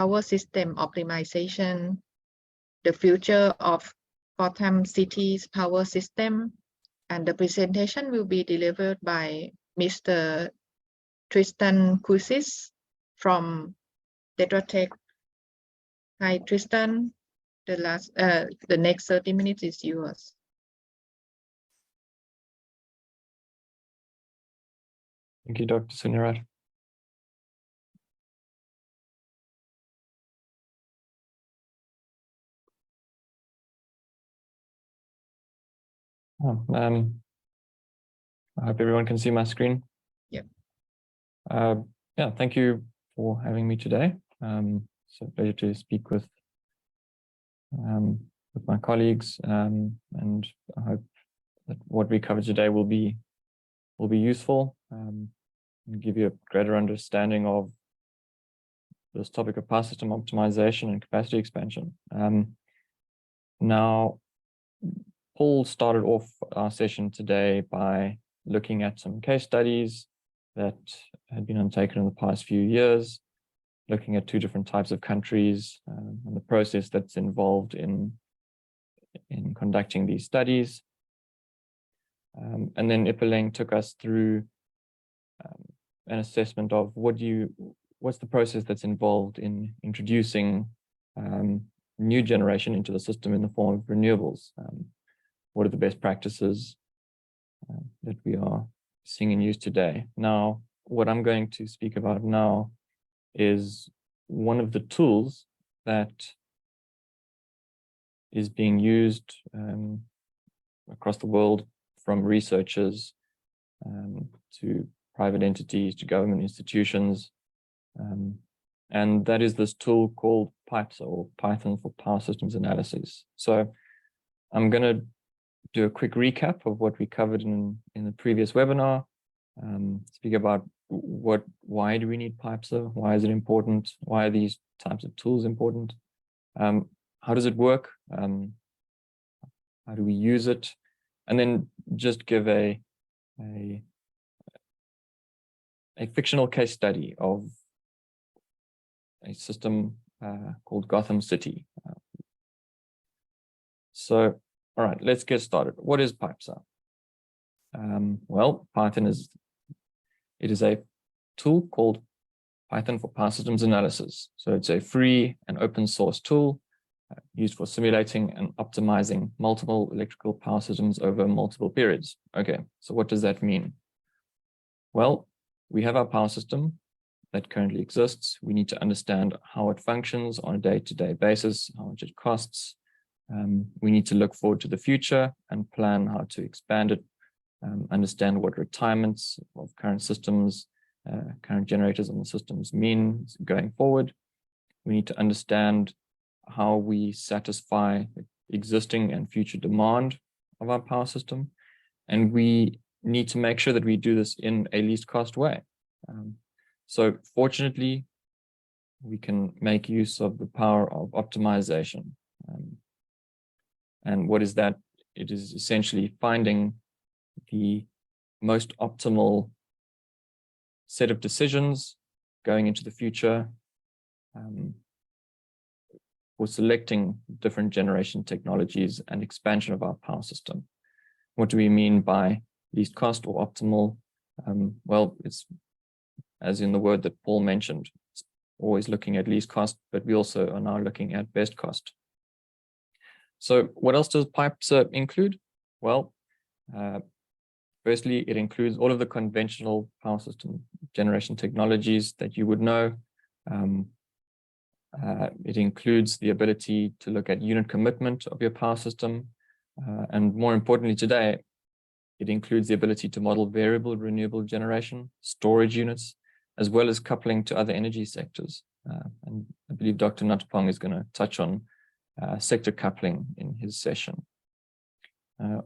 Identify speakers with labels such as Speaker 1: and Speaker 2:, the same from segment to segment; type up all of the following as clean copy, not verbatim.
Speaker 1: power system optimization, the future of Gotham City's power system, and the presentation will be delivered by Mr. Tristan Kuisis from Tetra Tech. Hi, Tristan. The next 30 minutes is yours.
Speaker 2: Thank you, Dr. Sunyarat. I hope everyone can see my screen.
Speaker 1: Yep.
Speaker 2: Yeah, thank you for having me today. It's a pleasure to speak with my colleagues, and I hope that what we cover today will be useful and give you a greater understanding of this topic of power system optimization and capacity expansion. Now, Paul started off our session today by looking at some case studies that had been undertaken in the past few years, looking at two different types of countries and the process that's involved in conducting these studies. And then Ep9 took us through an assessment of what's the process that's involved in introducing new generation into the system in the form of renewables. What are the best practices that we are seeing in use today? Now, what I'm going to speak about now is one of the tools that is being used across the world, from researchers to private entities to government institutions. And that is this tool called PIPES, or Python for Power Systems Analysis. So I'm going to do a quick recap of what we covered in the previous webinar, speak about why do we need PIPES, why is it important, why are these types of tools important, how does it work, how do we use it, and then just give a fictional case study of a system called Gotham City. So, all right, let's get started. What is PIPES? Well, Python is a tool called Python for Power Systems Analysis. So it's a free and open source tool used for simulating and optimizing multiple electrical power systems over multiple periods. Okay, so what does that mean? Well, we have our power system that currently exists. We need to understand how it functions on a day-to-day basis, how much it costs. We need to look forward to the future and plan how to expand it, understand what retirements of current systems, current generators on the systems mean going forward. We need to understand how we satisfy existing and future demand of our power system. And we need to make sure that we do this in a least cost way. So fortunately, we can make use of the power of optimization. And what is that? It is essentially finding the most optimal set of decisions going into the future for selecting different generation technologies and expansion of our power system. What do we mean by least cost or optimal? Well, it's as in the word that Paul mentioned, it's always looking at least cost, but we also are now looking at best cost. So what else does PIPES include? Well, firstly, it includes all of the conventional power system generation technologies that you would know. It includes the ability to look at unit commitment of your power system. And more importantly today, it includes the ability to model variable renewable generation, storage units, as well as coupling to other energy sectors. And I believe Dr. Natapong is going to touch on sector coupling in his session.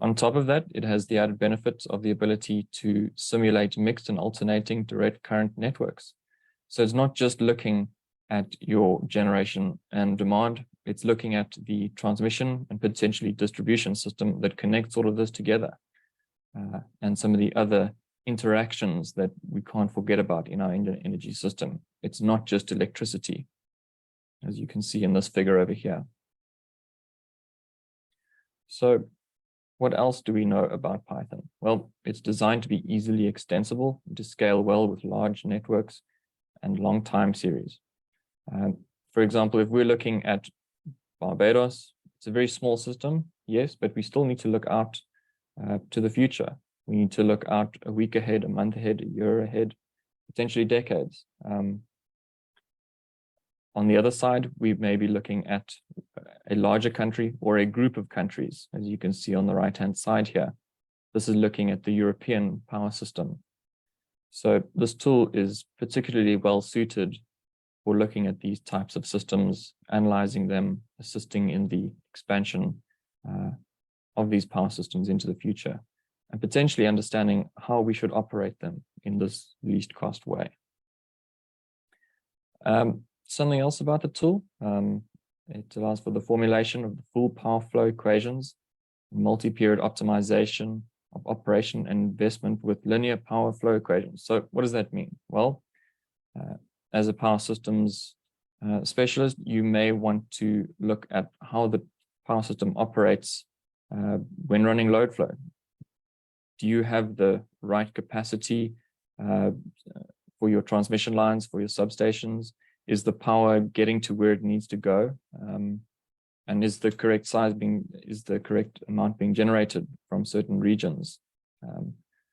Speaker 2: On top of that, it has the added benefit of the ability to simulate mixed and alternating direct current networks. So it's not just looking at your generation and demand, it's looking at the transmission and potentially distribution system that connects all of this together, and some of the other interactions that we can't forget about in our energy system. It's not just electricity. as you can see in this figure over here. So what else do we know about Python? Well, it's designed to be easily extensible, to scale well with large networks and long time series. For example, if we're looking at Barbados, it's a very small system, yes, but we still need to look out to the future. We need to look out a week ahead, a month ahead, a year ahead, potentially decades. On the other side, we may be looking at a larger country or a group of countries, as you can see on the right-hand side here. This is looking at the European power system. So this tool is particularly well suited for looking at these types of systems, analyzing them, assisting in the expansion of these power systems into the future, and potentially understanding how we should operate them in this least cost way. Something else about the tool, it allows for the formulation of the full power flow equations, multi-period optimization of operation and investment with linear power flow equations. So what does that mean? Well, as a power systems specialist, you may want to look at how the power system operates when running load flow. Do you have the right capacity for your transmission lines, for your substations? Is the power getting to where it needs to go? And is the correct amount being generated from certain regions?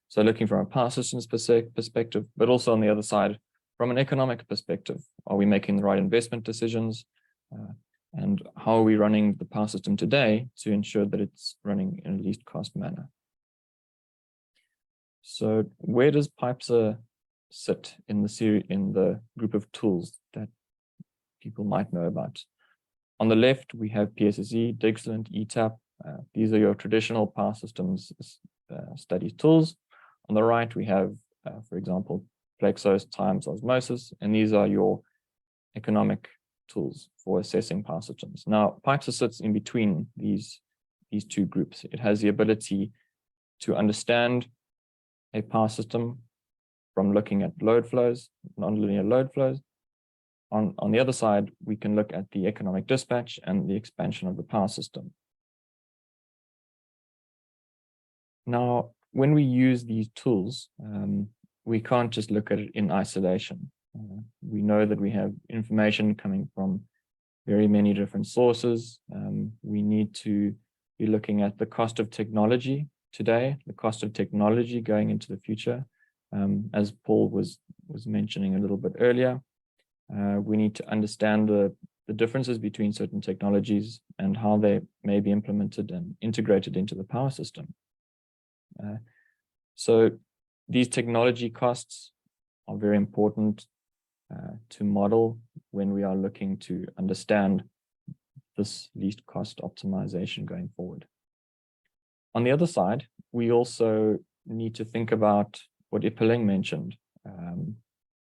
Speaker 2: So looking from a power systems perspective, but also on the other side, from an economic perspective, are we making the right investment decisions? And how are we running the power system today to ensure that it's running in a least cost manner? So where does PIPESA sit in the group of tools that people might know about? On the left, we have PSSE, Digslint, ETAP. These are your traditional power systems study tools. On the right, we have, for example, Plexos times osmosis, and these are your economic tools for assessing power systems. Now, PIPESA sits in between these two groups. It has the ability to understand a power system from looking at load flows, nonlinear load flows. On the other side, we can look at the economic dispatch and the expansion of the power system. Now, when we use these tools, we can't just look at it in isolation. We know that we have information coming from very many different sources. We need to be looking at the cost of technology today, the cost of technology going into the future. As Paul was mentioning a little bit earlier, we need to understand the differences between certain technologies and how they may be implemented and integrated into the power system. So these technology costs are very important to model when we are looking to understand this least cost optimization going forward. On the other side, we also need to think about what Ippeling mentioned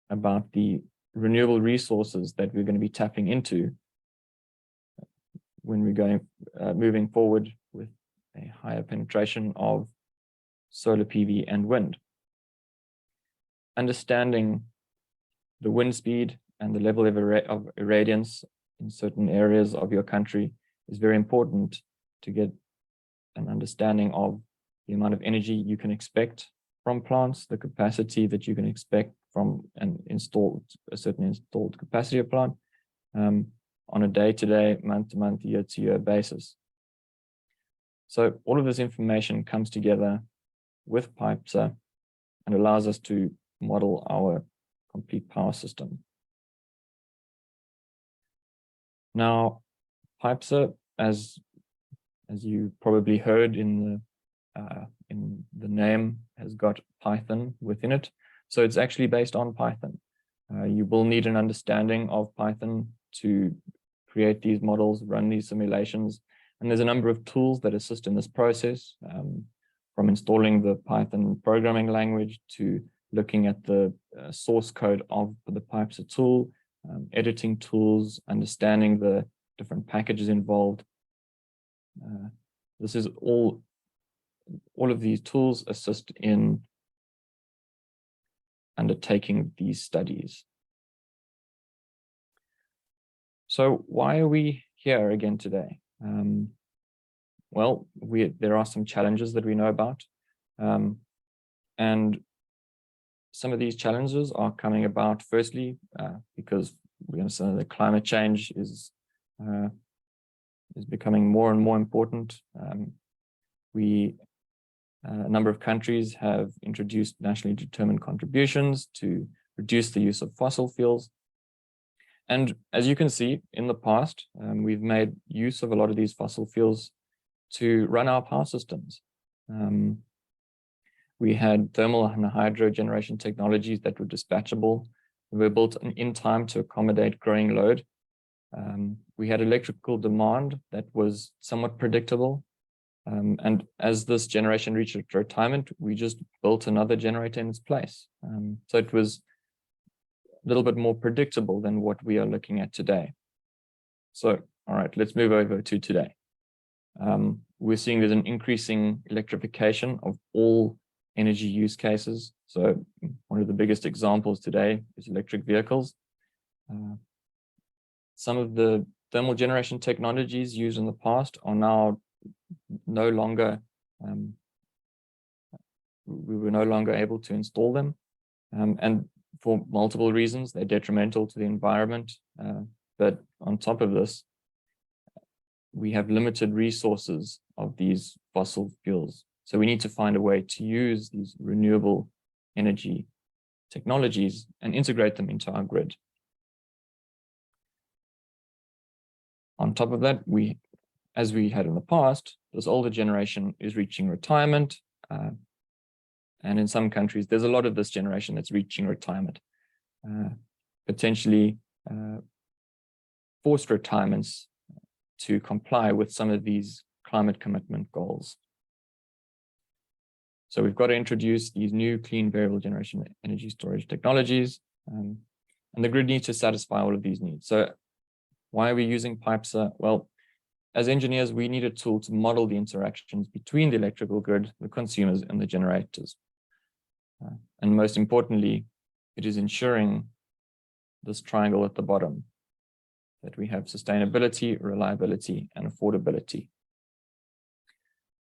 Speaker 2: about the renewable resources that we're going to be tapping into when we're moving forward with a higher penetration of solar PV and wind. Understanding the wind speed and the level of irradiance in certain areas of your country is very important to get an understanding of the amount of energy you can expect from plants, the capacity that you can expect from a certain installed capacity of plant on a day-to-day, month-to-month, year-to-year basis. So all of this information comes together with PIPESA and allows us to model our complete power system. Now, PIPESA, as you probably heard in the name, has got Python within it. So it's actually based on Python. You will need an understanding of Python to create these models, run these simulations. And there's a number of tools that assist in this process, from installing the Python programming language to looking at the source code of the PIPESA tool, editing tools, understanding the different packages involved. This is all of these tools assist in undertaking these studies. So why are we here again today? Well, there are some challenges that we know about, and some of these challenges are coming about firstly because we understand that climate change is becoming more and more important. A number of countries have introduced nationally determined contributions to reduce the use of fossil fuels. And as you can see, in the past, we've made use of a lot of these fossil fuels to run our power systems. We had thermal and hydro generation technologies that were dispatchable. They were built in time to accommodate growing load. We had electrical demand that was somewhat predictable. And as this generation reached its retirement, we just built another generator in its place. So it was a little bit more predictable than what we are looking at today. So, all right, let's move over to today. We're seeing there's an increasing electrification of all energy use cases. So one of the biggest examples today is electric vehicles. Some of the thermal generation technologies used in the past are now no longer, we were no longer able to install them. And for multiple reasons, they're detrimental to the environment. But on top of this, we have limited resources of these fossil fuels. So we need to find a way to use these renewable energy technologies and integrate them into our grid. On top of that, as we had in the past, this older generation is reaching retirement. And in some countries, there's a lot of this generation that's reaching retirement, potentially forced retirements to comply with some of these climate commitment goals. So we've got to introduce these new clean variable generation energy storage technologies, and the grid needs to satisfy all of these needs. So why are we using PIPESA? Well, as engineers, we need a tool to model the interactions between the electrical grid, the consumers, and the generators. And most importantly, it is ensuring this triangle at the bottom, that we have sustainability, reliability, and affordability.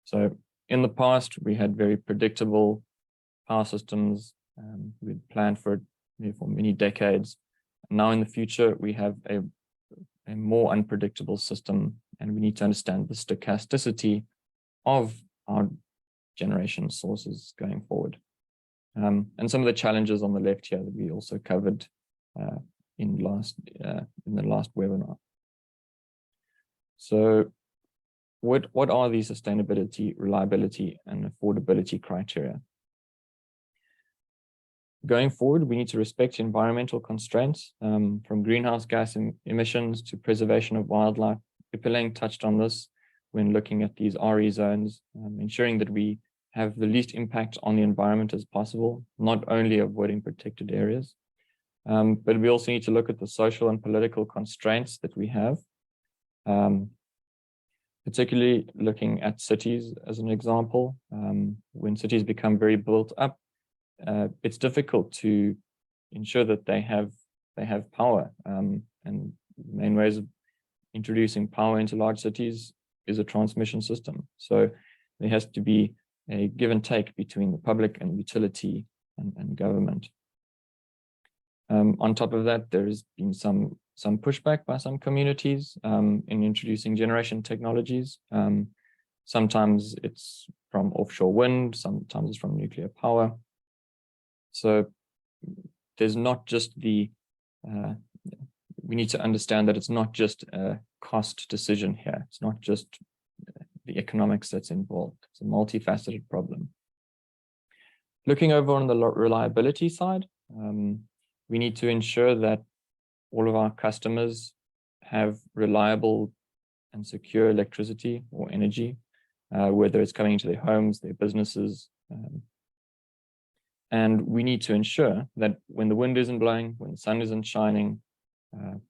Speaker 2: So in the past, we had very predictable power systems. We'd planned for many decades. Now in the future, we have a more unpredictable system, and we need to understand the stochasticity of our generation sources going forward. And some of the challenges on the left here that we also covered in the last webinar. So what are these sustainability, reliability, and affordability criteria? Going forward, we need to respect environmental constraints, from greenhouse gas emissions to preservation of wildlife. Ep9 touched on this when looking at these RE zones, ensuring that we have the least impact on the environment as possible, not only avoiding protected areas. But we also need to look at the social and political constraints that we have, particularly looking at cities as an example. When cities become very built up, it's difficult to ensure that they have power. And the main ways of introducing power into large cities is a transmission system. So there has to be a give and take between the public and utility and government. On top of that, there's been some pushback by some communities in introducing generation technologies. Sometimes it's from offshore wind, sometimes it's from nuclear power. So there's not just we need to understand that it's not just a cost decision here. It's not just the economics that's involved. It's a multifaceted problem. Looking over on the reliability side, we need to ensure that all of our customers have reliable and secure electricity or energy, whether it's coming into their homes, their businesses. And we need to ensure that when the wind isn't blowing, when the sun isn't shining,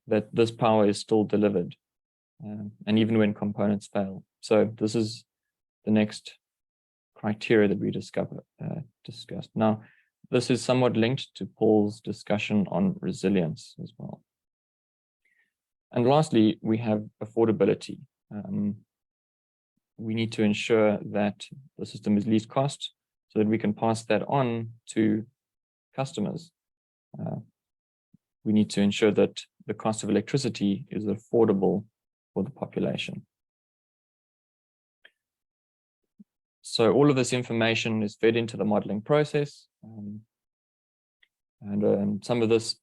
Speaker 2: that this power is still delivered, and even when components fail. So this is the next criteria that we discussed. Now, this is somewhat linked to Paul's discussion on resilience as well. And lastly, we have affordability. We need to ensure that the system is least cost so that we can pass that on to customers. We need to ensure that the cost of electricity is affordable for the population. So all of this information is fed into the modeling process. And some of this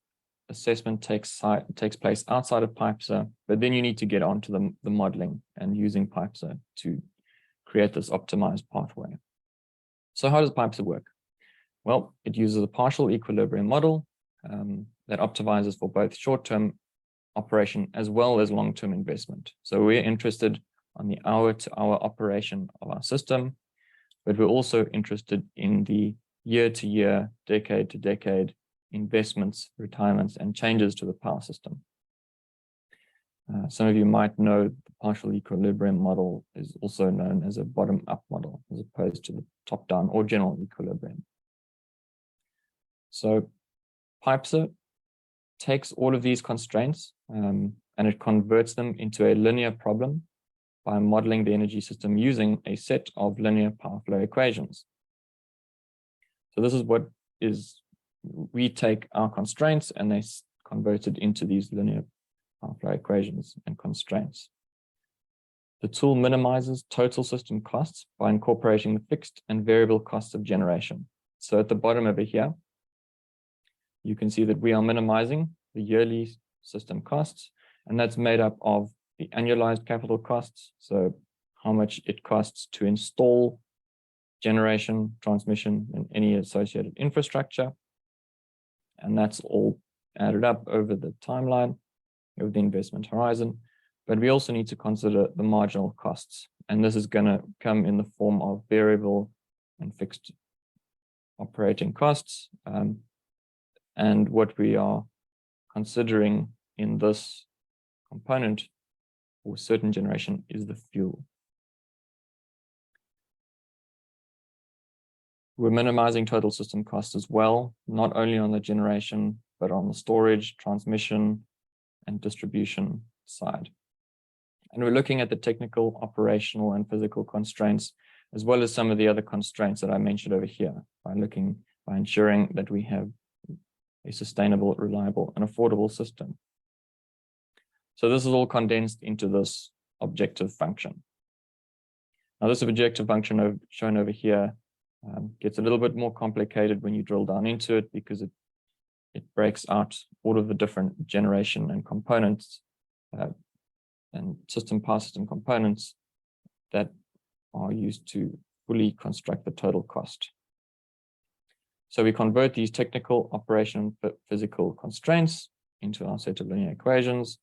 Speaker 2: assessment takes place outside of PIPESA, but then you need to get onto the modeling and using PIPESA to create this optimized pathway. So how does PIPESA work? Well, it uses a partial equilibrium model that optimizes for both short-term operation as well as long-term investment. So we're interested on the hour-to-hour operation of our system, but we're also interested in the year-to-year, decade-to-decade investments, retirements, and changes to the power system. Some of you might know the partial equilibrium model is also known as a bottom-up model, as opposed to the top-down or general equilibrium. So PIPESA takes all of these constraints and it converts them into a linear problem by modeling the energy system using a set of linear power flow equations. So this is what is, we take our constraints and they convert it into these linear power flow equations and constraints. The tool minimizes total system costs by incorporating the fixed and variable costs of generation. So at the bottom over here, you can see that we are minimizing the yearly system costs, and that's made up of the annualized capital costs, so how much it costs to install generation, transmission, and any associated infrastructure. And that's all added up over the timeline of the investment horizon. But we also need to consider the marginal costs, and this is going to come in the form of variable and fixed operating costs. And what we are considering in this component for certain generation is the fuel. We're minimizing total system costs as well, not only on the generation, but on the storage, transmission, and distribution side. And we're looking at the technical, operational, and physical constraints, as well as some of the other constraints that I mentioned over here, by ensuring that we have a sustainable, reliable, and affordable system. So this is all condensed into this objective function. Now, this objective function shown over here gets a little bit more complicated when you drill down into it, because it breaks out all of the different generation and components and power system components that are used to fully construct the total cost. So we convert these technical, operation, physical constraints into our set of linear equations,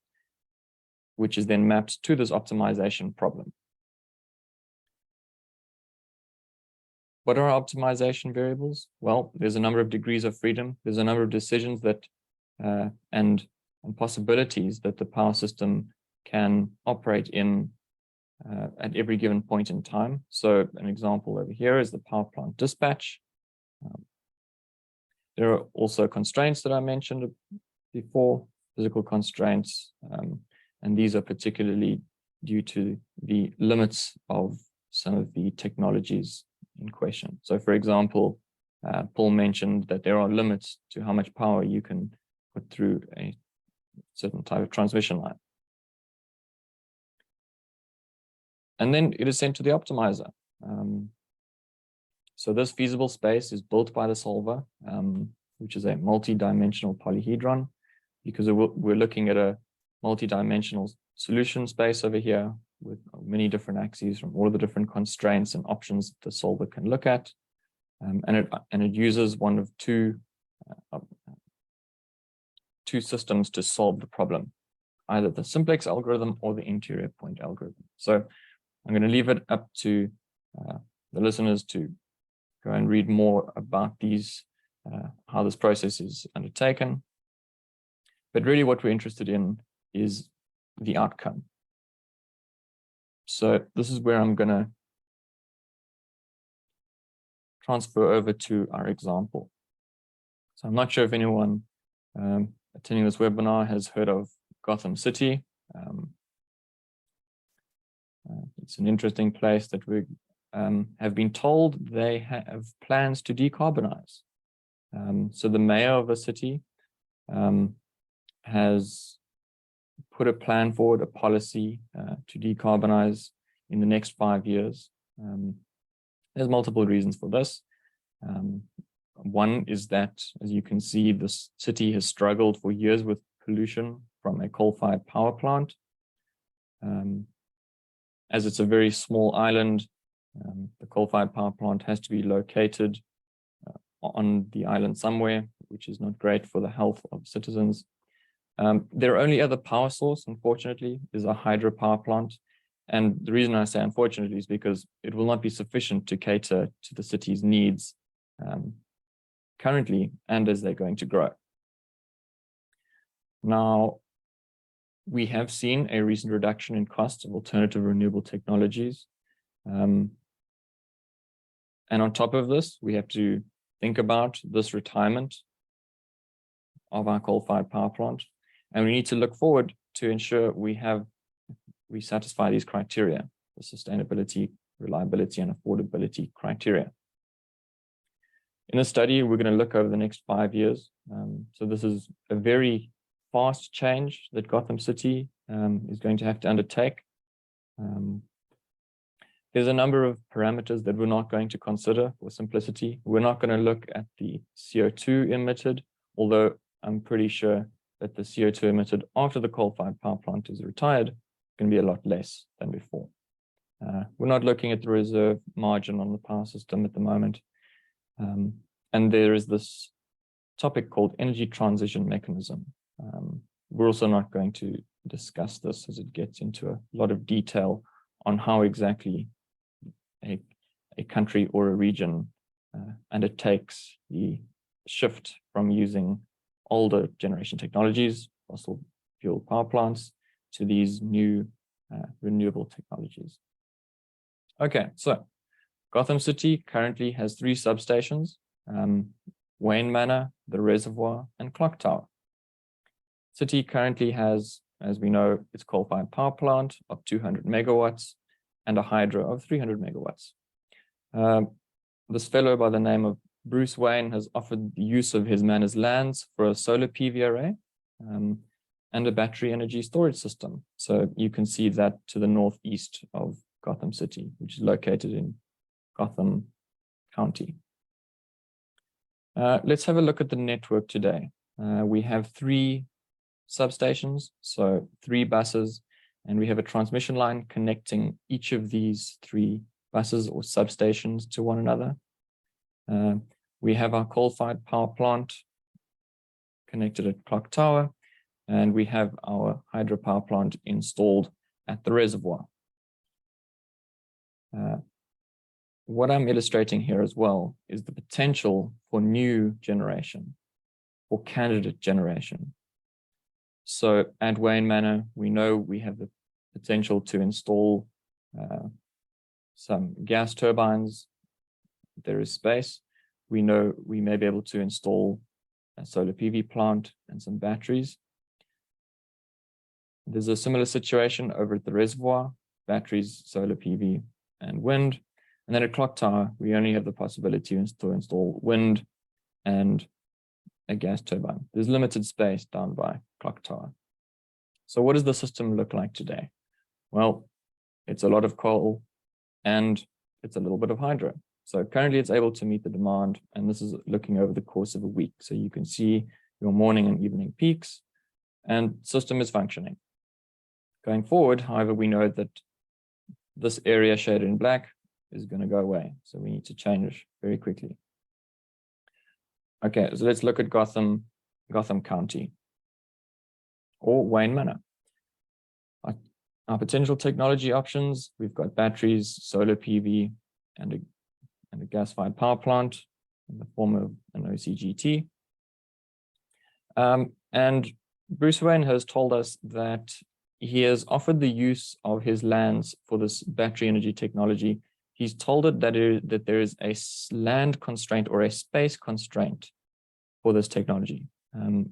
Speaker 2: which is then mapped to this optimization problem. What are our optimization variables? Well, there's a number of degrees of freedom. There's a number of decisions that and possibilities that the power system can operate in at every given point in time. So an example over here is the power plant dispatch. There are also constraints that I mentioned before, physical constraints, and these are particularly due to the limits of some of the technologies in question. So for example, Paul mentioned that there are limits to how much power you can put through a certain type of transmission line. And then it is sent to the optimizer. So this feasible space is built by the solver, which is a multi-dimensional polyhedron, because we're looking at a multi-dimensional solution space over here with many different axes from all of the different constraints and options the solver can look at. And it uses one of two systems to solve the problem, either the simplex algorithm or the interior point algorithm. So I'm going to leave it up to the listeners to go and read more about these, how this process is undertaken. But really what we're interested in is the outcome. So this is where I'm going to transfer over to our example. So I'm not sure if anyone attending this webinar has heard of Gotham City. It's an interesting place that we have been told they have plans to decarbonize. So the mayor of the city has put a plan forward, a policy to decarbonize in the next 5 years. There's multiple reasons for this. One is that, as you can see, this city has struggled for years with pollution from a coal-fired power plant. As it's a very small island, the coal-fired power plant has to be located on the island somewhere, which is not great for the health of citizens. Their only other power source, unfortunately, is a hydropower plant. And the reason I say unfortunately is because it will not be sufficient to cater to the city's needs currently and as they're going to grow. Now, we have seen a recent reduction in costs of alternative renewable technologies. And on top of this, we have to think about this retirement of our coal-fired power plant. And we need to look forward to ensure we satisfy these criteria, the sustainability, reliability, and affordability criteria. In this study, we're going to look over the next 5 years. So this is a very fast change that Gotham City is going to have to undertake. There's a number of parameters that we're not going to consider for simplicity. We're not going to look at the CO2 emitted, although I'm pretty sure that the CO2 emitted after the coal-fired power plant is retired going to be a lot less than before. We're not looking at the reserve margin on the power system at the moment. And there is this topic called energy transition mechanism. We're also not going to discuss this as it gets into a lot of detail on how exactly a country or a region undertakes the shift from using older generation technologies, fossil fuel power plants, to these new renewable technologies. Okay, so Gotham City currently has 3 substations, Wayne Manor, the Reservoir, and Clock Tower. City currently has, as we know, its coal-fired power plant of 200 megawatts and a hydro of 300 megawatts. This fellow by the name of Bruce Wayne has offered the use of his manor's lands for a solar PV array and a battery energy storage system. So you can see that to the northeast of Gotham City, which is located in Gotham County. Let's have a look at the network today. We have 3 substations, so 3 buses, and we have a transmission line connecting each of these 3 buses or substations to one another. We have our coal-fired power plant connected at Clock Tower, and we have our hydropower plant installed at the reservoir. What I'm illustrating here as well is the potential for new generation, for candidate generation. So at Wayne Manor, we know we have the potential to install some gas turbines. There is space. We know we may be able to install a solar PV plant and some batteries. There's a similar situation over at the reservoir, batteries, solar PV, and wind. And then at Clock Tower, we only have the possibility to install wind and a gas turbine. There's limited space down by Clock Tower. So what does the system look like today? Well, it's a lot of coal and it's a little bit of hydro. So currently it's able to meet the demand, and this is looking over the course of a week. So you can see your morning and evening peaks, and system is functioning. Going forward, however, we know that this area shaded in black is going to go away. So we need to change very quickly. Okay, so let's look at Gotham County or Wayne Manor. Our potential technology options, we've got batteries, solar PV, and a gas-fired power plant in the form of an OCGT. And Bruce Wayne has told us that he has offered the use of his lands for this battery energy technology. He's told it that there is a land constraint or a space constraint for this technology.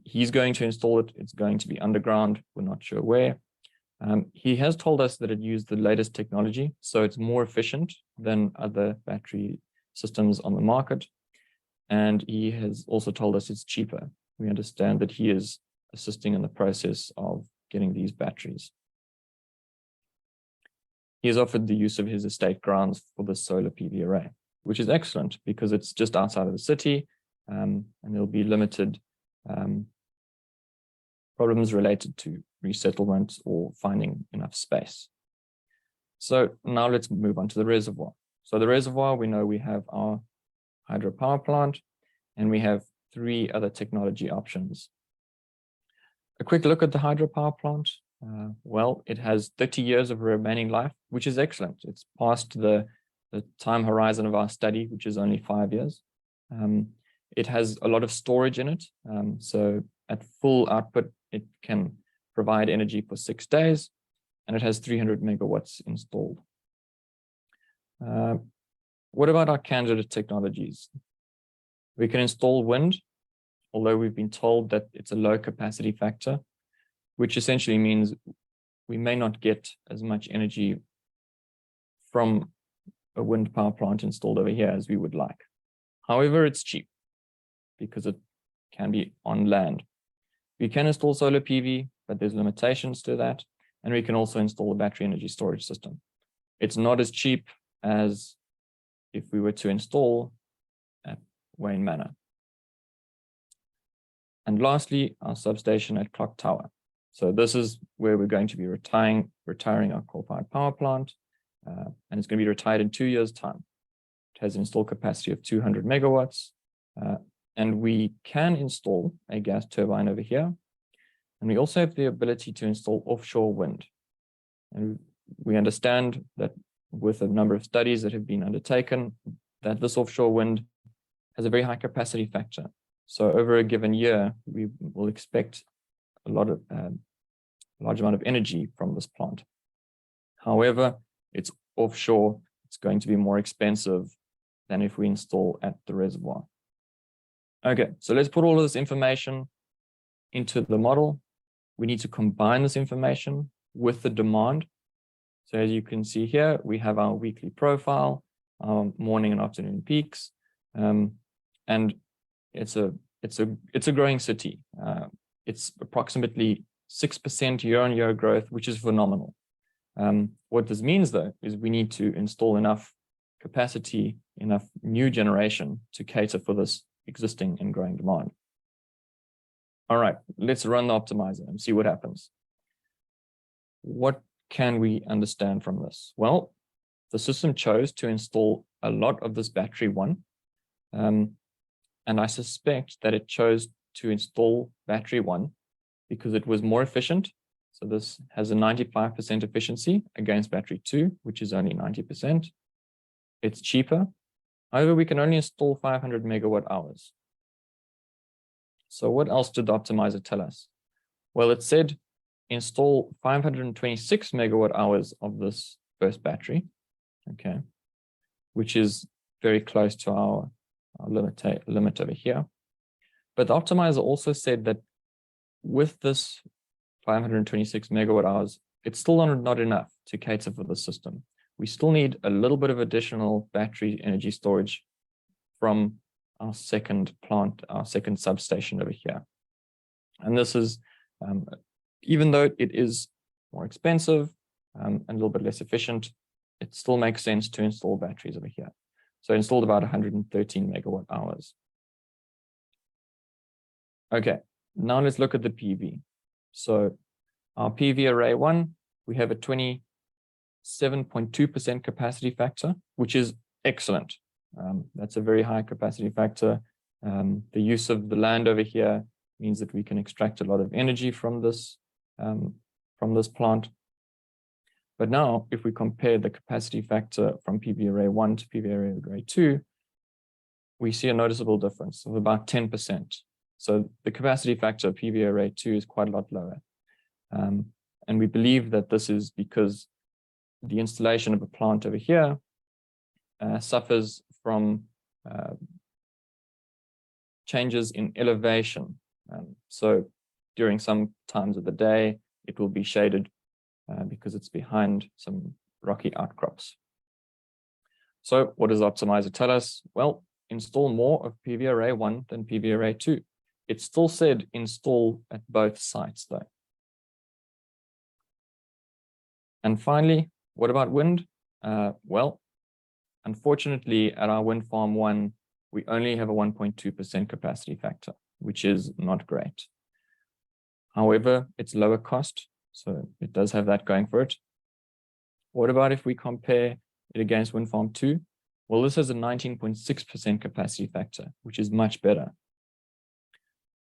Speaker 2: He's going to install it. It's going to be underground. We're not sure where. He has told us that it used the latest technology, so it's more efficient than other battery systems on the market. And he has also told us it's cheaper. We understand that he is assisting in the process of getting these batteries. He has offered the use of his estate grounds for the solar PV array, which is excellent because it's just outside of the city, and there'll be limited problems related to resettlement or finding enough space. So now let's move on to the reservoir. So the reservoir, we know we have our hydropower plant, and we have 3 other technology options. A quick look at the hydropower plant. Well, it has 30 years of remaining life, which is excellent. It's past the time horizon of our study, which is only 5 years. It has a lot of storage in it. So at full output, it can provide energy for 6 days, and it has 300 megawatts installed. What about our candidate technologies? We can install wind, although we've been told that it's a low capacity factor, which essentially means we may not get as much energy from a wind power plant installed over here as we would like. However, it's cheap because it can be on land. We can install solar PV, but there's limitations to that. And we can also install a battery energy storage system. It's not as cheap as if we were to install at Wayne Manor. And lastly, our substation at Clock Tower. So this is where we're going to be retiring our coal-fired power plant, and it's going to be retired in 2 years' time. It has an installed capacity of 200 megawatts, and we can install a gas turbine over here. And we also have the ability to install offshore wind. And we understand that with a number of studies that have been undertaken, that this offshore wind has a very high capacity factor. So over a given year, we will expect a large amount of energy from this plant. However, it's offshore. It's going to be more expensive than if we install at the reservoir. Okay, so let's put all of this information into the model. We need to combine this information with the demand. So as you can see here, we have our weekly profile, our morning and afternoon peaks, and it's a growing city. It's approximately 6% year-on-year growth, which is phenomenal. What this means, though, is we need to install enough capacity, enough new generation to cater for this existing and growing demand. All right, let's run the optimizer and see what happens. What can we understand from this? Well, the system chose to install a lot of this battery 1, and I suspect that it chose to install battery 1 because it was more efficient. So this has a 95% efficiency against battery 2, which is only 90%. It's cheaper. However, we can only install 500 megawatt hours. So what else did the optimizer tell us? Well, it said install 526 megawatt hours of this first battery, okay, which is very close to our limit over here. But the optimizer also said that with this 526 megawatt hours, it's still not enough to cater for the system. We still need a little bit of additional battery energy storage from our second plant, our second substation over here. And this is, even though it is more expensive and a little bit less efficient, it still makes sense to install batteries over here. So I installed about 113 megawatt hours. Okay, now let's look at the PV. So our PV array 1, we have a 27.2% capacity factor, which is excellent. That's a very high capacity factor. The use of the land over here means that we can extract a lot of energy from this plant. But now, if we compare the capacity factor from PV array 1 to PV array 2, we see a noticeable difference of about 10%. So the capacity factor of PV array 2 is quite a lot lower. And we believe that this is because the installation of a plant over here suffers from changes in elevation. So during some times of the day, it will be shaded because it's behind some rocky outcrops. So what does the optimizer tell us? Well, install more of PV array 1 than PV array 2. It still said install at both sites though. And finally, what about wind? Well, unfortunately, at our wind farm 1, we only have a 1.2% capacity factor, which is not great. However, it's lower cost, so it does have that going for it. What about if we compare it against wind farm 2? Well, this has a 19.6% capacity factor, which is much better.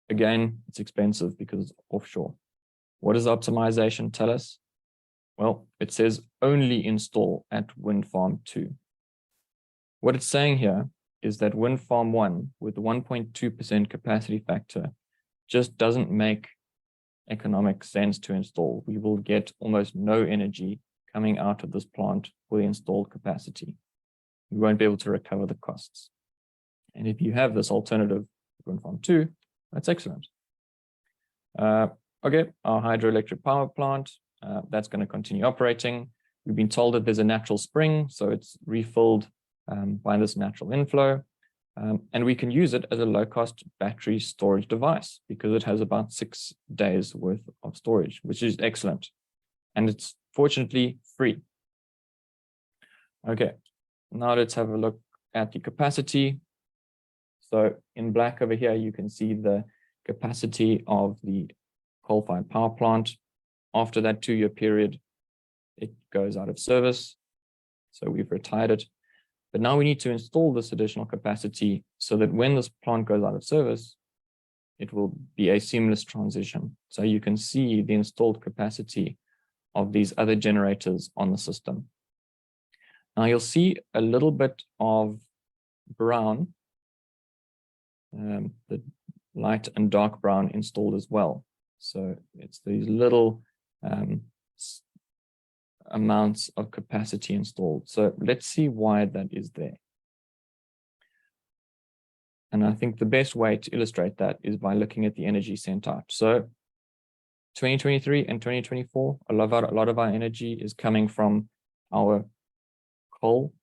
Speaker 2: Again, it's expensive because it's offshore. What does optimization tell us? Well, it says only install at wind farm 2. What it's saying here is that wind farm 1 with 1.2% capacity factor just doesn't make economic sense to install. We will get almost no energy coming out of this plant for the installed capacity. We won't be able to recover the costs. And if you have this alternative wind farm 2, that's excellent. Okay, our hydroelectric power plant, that's going to continue operating. We've been told that there's a natural spring, so it's refilled by this natural inflow. And we can use it as a low-cost battery storage device because it has about 6 days worth of storage, which is excellent. And it's fortunately free. Okay, now let's have a look at the capacity. So in black over here, you can see the capacity of the coal-fired power plant. After that 2-year period, it goes out of service. So we've retired it. But now we need to install this additional capacity so that when this plant goes out of service, it will be a seamless transition. So you can see the installed capacity of these other generators on the system. Now you'll see a little bit of brown, the light and dark brown installed as well. So it's these little amounts of capacity installed. So let's see why that is there. And I think the best way to illustrate that is by looking at the energy sent out. So 2023 and 2024, a lot of our energy is coming from our coal.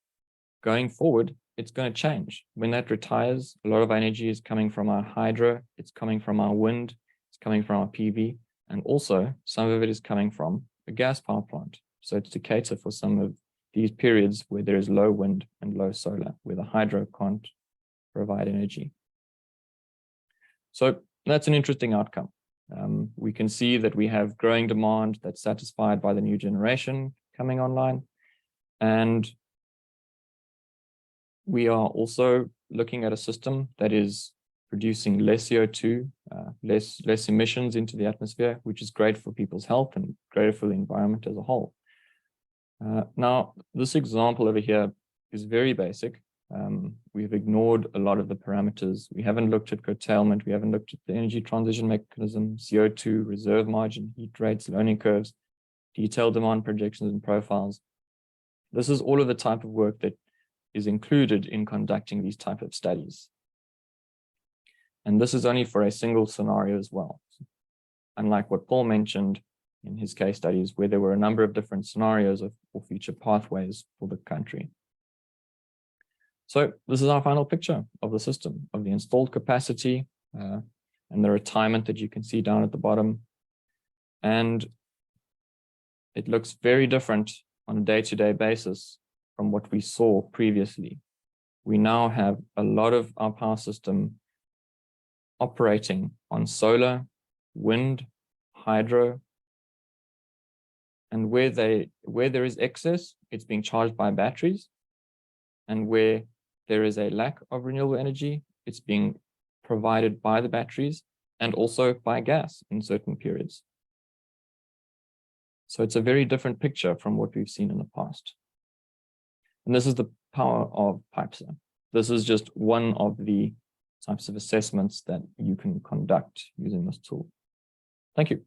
Speaker 2: Going forward, it's going to change. When that retires, a lot of our energy is coming from our hydro, it's coming from our wind, it's coming from our PV, and also some of it is coming from a gas power plant. So it's to cater for some of these periods where there is low wind and low solar, where the hydro can't provide energy. So that's an interesting outcome. We can see that we have growing demand that's satisfied by the new generation coming online. And we are also looking at a system that is producing less CO2, less emissions into the atmosphere, which is great for people's health and greater for the environment as a whole. Now, this example over here is very basic. We've ignored a lot of the parameters. We haven't looked at curtailment. We haven't looked at the energy transition mechanism, CO2, reserve margin, heat rates, learning curves, detailed demand projections and profiles. This is all of the type of work that is included in conducting these type of studies. And this is only for a single scenario as well. Unlike what Paul mentioned in his case studies, where there were a number of different scenarios for future pathways for the country. So this is our final picture of the system, of the installed capacity and the retirement that you can see down at the bottom. And it looks very different on a day-to-day basis from what we saw previously. We now have a lot of our power system operating on solar, wind, hydro, and where there is excess, it's being charged by batteries, and where there is a lack of renewable energy, it's being provided by the batteries and also by gas in certain periods. So it's a very different picture from what we've seen in the past. And this is the power of PIPESA. This is just one of the types of assessments that you can conduct using this tool. Thank you.